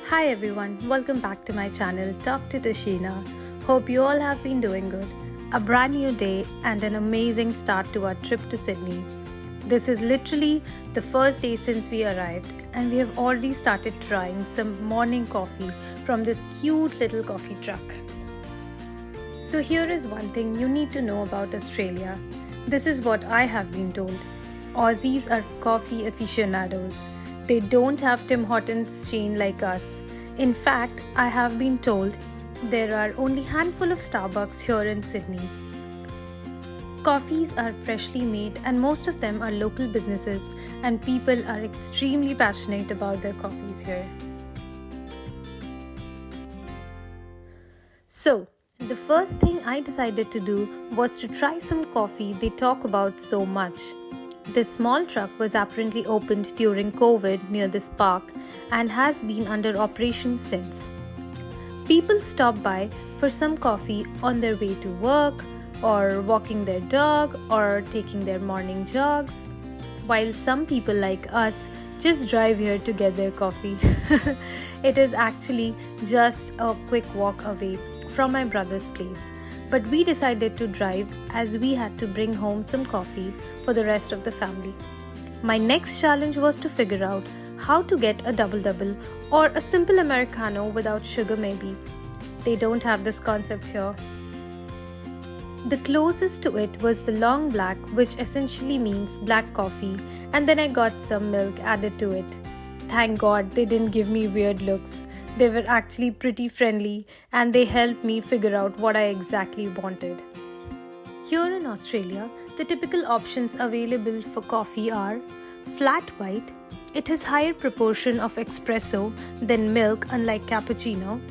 Hi everyone, welcome back to my channel Talk to Tashina. Hope you all have been doing good. A brand new day and an amazing start to our trip to Sydney. This is literally the first day since we arrived and we have already started trying some morning coffee from this cute little coffee truck. So here is one thing you need to know about Australia. This is what I have been told. Aussies are coffee aficionados. They don't have Tim Hortons chain like us. In fact, I have been told there are only handful of Starbucks here in Sydney. Coffees are freshly made and most of them are local businesses and people are extremely passionate about their coffees here. So, the first thing I decided to do was to try some coffee they talk about so much. This small truck was apparently opened during COVID near this park and has been under operation since. People stop by for some coffee on their way to work, or walking their dog, or taking their morning jogs, while some people like us just drive here to get their coffee. It is actually just a quick walk away from my brother's place. But we decided to drive as we had to bring home some coffee for the rest of the family. My next challenge was to figure out how to get a double-double or a simple Americano without sugar maybe. They don't have this concept here. The closest to it was the long black, which essentially means black coffee, and then I got some milk added to it. Thank God they didn't give me weird looks. They were actually pretty friendly and they helped me figure out what I exactly wanted. Here in Australia, the typical options available for coffee are flat white, it has higher proportion of espresso than milk unlike cappuccino,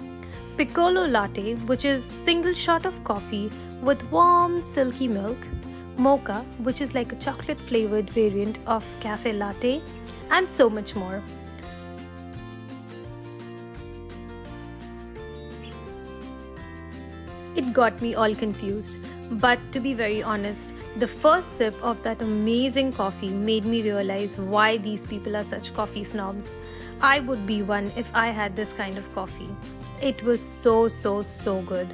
piccolo latte, which is single shot of coffee with warm silky milk, mocha, which is like a chocolate flavored variant of cafe latte, and so much more. It got me all confused, but to be very honest, the first sip of that amazing coffee made me realize why these people are such coffee snobs. I would be one if I had this kind of coffee. It was so good.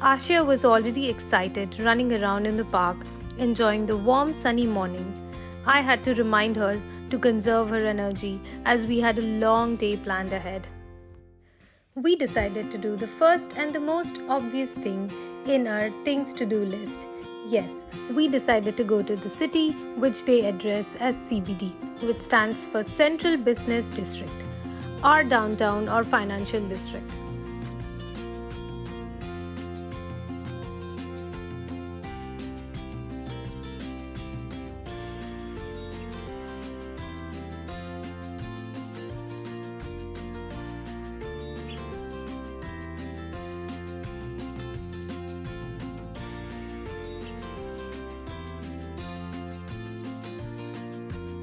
Ashia was already excited running around in the park, enjoying the warm sunny morning. I had to remind her to conserve her energy as we had a long day planned ahead. We decided to do the first and the most obvious thing in our things to do list. Yes, we decided to go to the city, which they address as CBD, which stands for Central Business District, or downtown or financial district.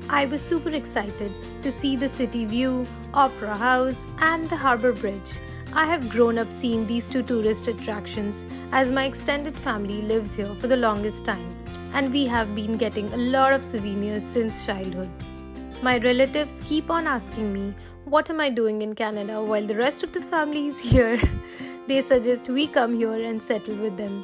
I was super excited to see the city view, Opera House, and the Harbour Bridge. I have grown up seeing these two tourist attractions as my extended family lives here for the longest time, and we have been getting a lot of souvenirs since childhood. My relatives keep on asking me, what am I doing in Canada while the rest of the family is here? They suggest we come here and settle with them.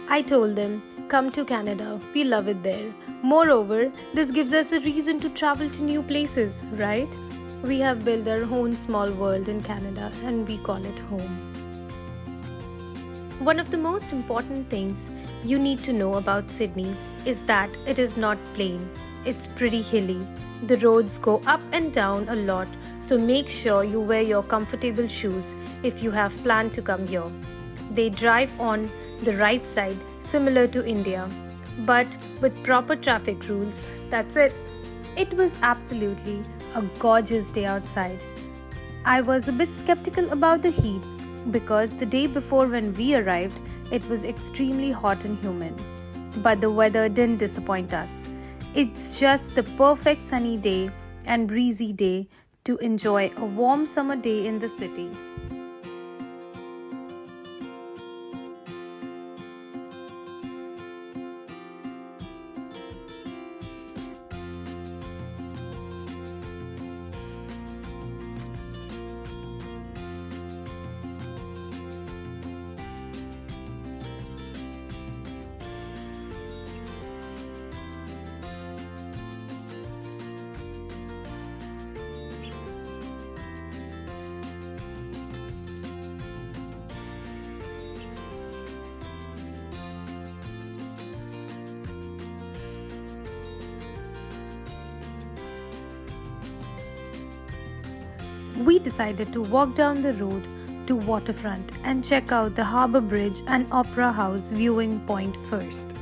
I told them, come to Canada, we love it there. Moreover, this gives us a reason to travel to new places, right? We have built our own small world in Canada and we call it home. One of the most important things you need to know about Sydney is that it is not plain. It's pretty hilly. The roads go up and down a lot, so make sure you wear your comfortable shoes if you have planned to come here. They drive on the right side, similar to India, but with proper traffic rules. That's it. It was absolutely a gorgeous day outside. I was a bit skeptical about the heat because the day before when we arrived, it was extremely hot and humid. But the weather didn't disappoint us. It's just the perfect sunny day and breezy day to enjoy a warm summer day in the city. We decided to walk down the road to waterfront and check out the harbour bridge and opera house viewing point first.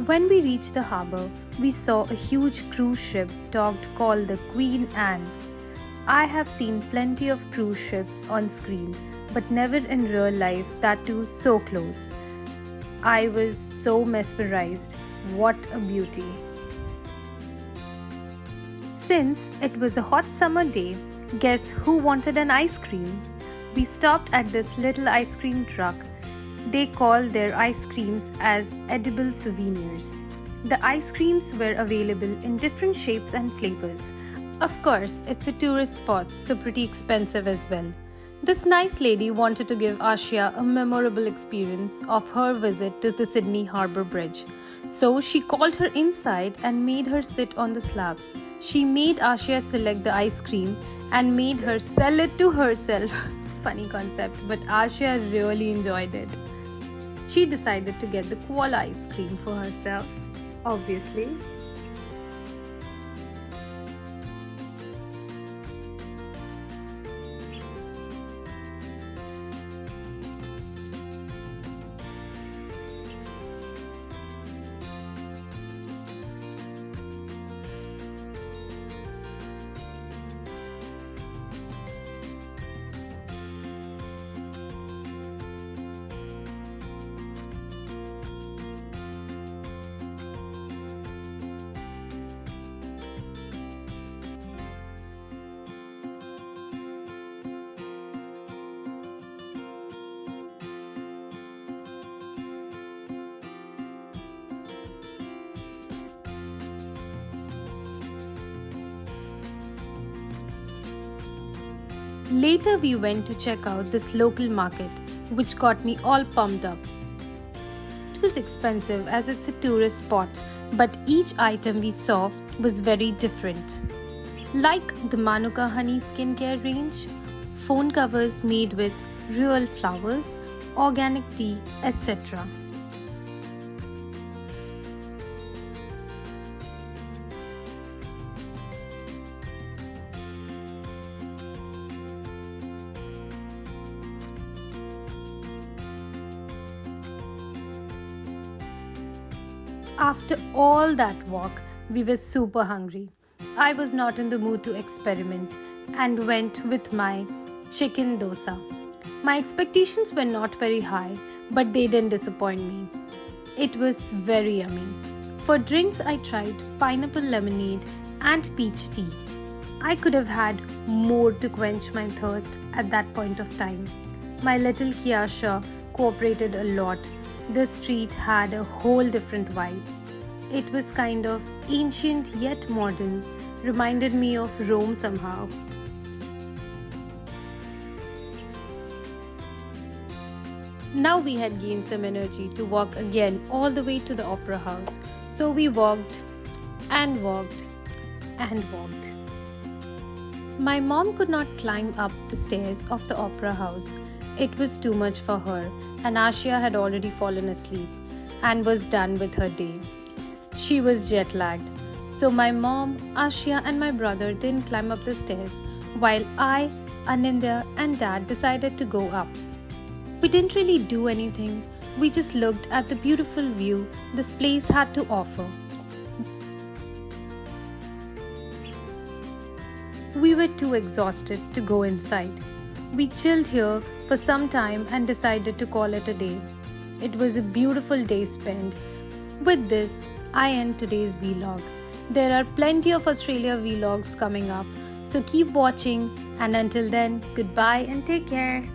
When we reached the harbour, we saw a huge cruise ship docked called the Queen Anne. I have seen plenty of cruise ships on screen, but never in real life, that too so close. I was so mesmerized. What a beauty! Since it was a hot summer day, guess who wanted an ice cream? We stopped at this little ice cream truck. They call their ice creams as edible souvenirs. The ice creams were available in different shapes and flavors. Of course, it's a tourist spot, so pretty expensive as well. This nice lady wanted to give Ashia a memorable experience of her visit to the Sydney Harbour Bridge. So she called her inside and made her sit on the slab. She made Ashia select the ice cream and made her sell it to herself. Funny concept, but Ashia really enjoyed it. She decided to get the koala ice cream for herself, obviously. Later, we went to check out this local market, which got me all pumped up. It was expensive as it's a tourist spot, but each item we saw was very different. Like the Manuka Honey skincare range, phone covers made with real flowers, organic tea, etc. After all that walk, we were super hungry. I was not in the mood to experiment and went with my chicken dosa. My expectations were not very high, but they didn't disappoint me. It was very yummy. For drinks, I tried pineapple lemonade and peach tea. I could have had more to quench my thirst at that point of time. My little Kiasha cooperated a lot. The street had a whole different vibe. It was kind of ancient yet modern, reminded me of Rome somehow. Now we had gained some energy to walk again all the way to the opera house. So we walked and walked and walked. My mom could not climb up the stairs of the opera house. It was too much for her, and Ashia had already fallen asleep and was done with her day. She was jet lagged. So my mom, Ashia and my brother didn't climb up the stairs, while I, Anindya and Dad decided to go up. We didn't really do anything. We just looked at the beautiful view this place had to offer. We were too exhausted to go inside. We chilled here for some time and decided to call it a day. It was a beautiful day spent. With this, I end today's vlog. There are plenty of Australia vlogs coming up, so keep watching, and until then, goodbye and take care.